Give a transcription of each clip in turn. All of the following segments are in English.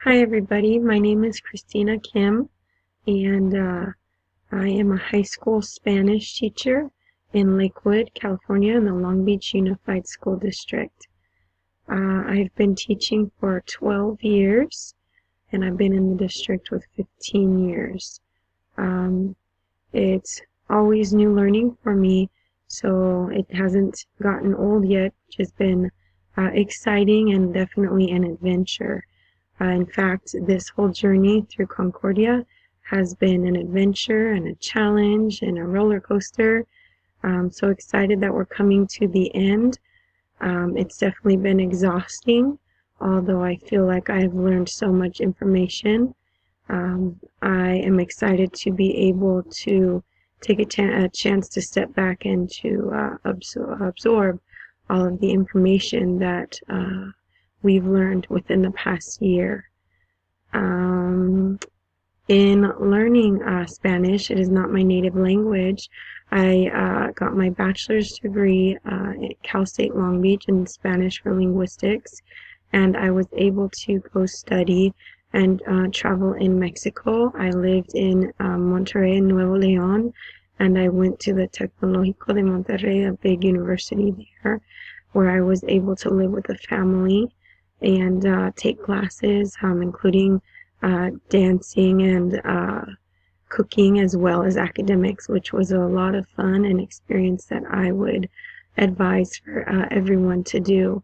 Hi everybody, my name is Christina Kim and I am a high school Spanish teacher in Lakewood, California in the Long Beach Unified School District. I've been teaching for 12 years and I've been in the district with 15 years. It's always new learning for me, so it hasn't gotten old yet, which has been exciting and definitely an adventure. In fact, this whole journey through Concordia has been an adventure and a challenge and a roller coaster. I'm so excited that we're coming to the end. It's definitely been exhausting, although I feel like I've learned so much information. I am excited to be able to take a chance to step back and to absorb all of the information that we've learned within the past year. In learning Spanish, it is not my native language. I got my bachelor's degree at Cal State Long Beach in Spanish for linguistics, and I was able to go study and travel in Mexico. I lived in Monterrey, Nuevo León, and I went to the Tecnológico de Monterrey, a big university there, where I was able to live with a family and take classes, including dancing and cooking, as well as academics, which was a lot of fun and experience that I would advise for everyone to do.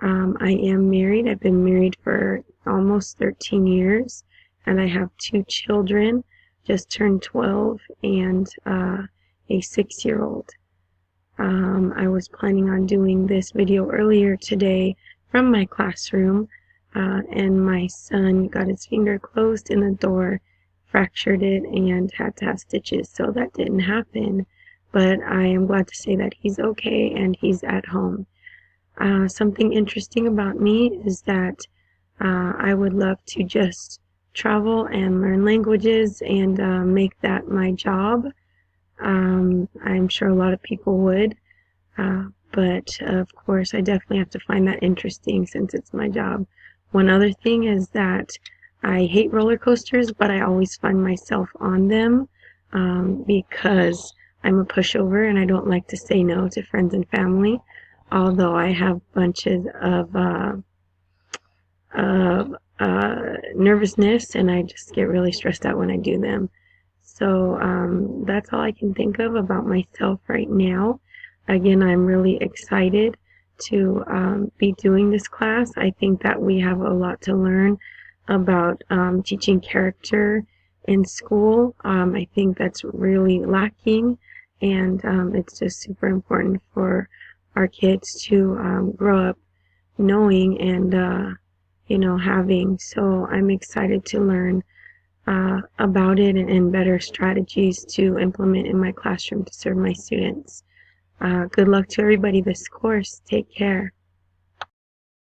I am married. I've been married for almost 13 years, and I have 2 children, just turned 12 and a 6-year-old. I was planning on doing this video earlier today from my classroom, and my son got his finger closed in the door, fractured it, and had to have stitches, so that didn't happen. But I am glad to say that he's okay and he's at home. Something interesting about me is that I would love to just travel and learn languages and make that my job. I'm sure a lot of people would, but of course I definitely have to find that interesting since it's my job. One other thing is that I hate roller coasters, but I always find myself on them because I'm a pushover and I don't like to say no to friends and family, although I have bunches of nervousness and I just get really stressed out when I do them. So that's all I can think of about myself right now. Again, I'm really excited to be doing this class. I think that we have a lot to learn about teaching character in school. I think that's really lacking, and it's just super important for our kids to grow up knowing and having. So I'm excited to learn about it and better strategies to implement in my classroom to serve my students. Good luck to everybody this course. Take care.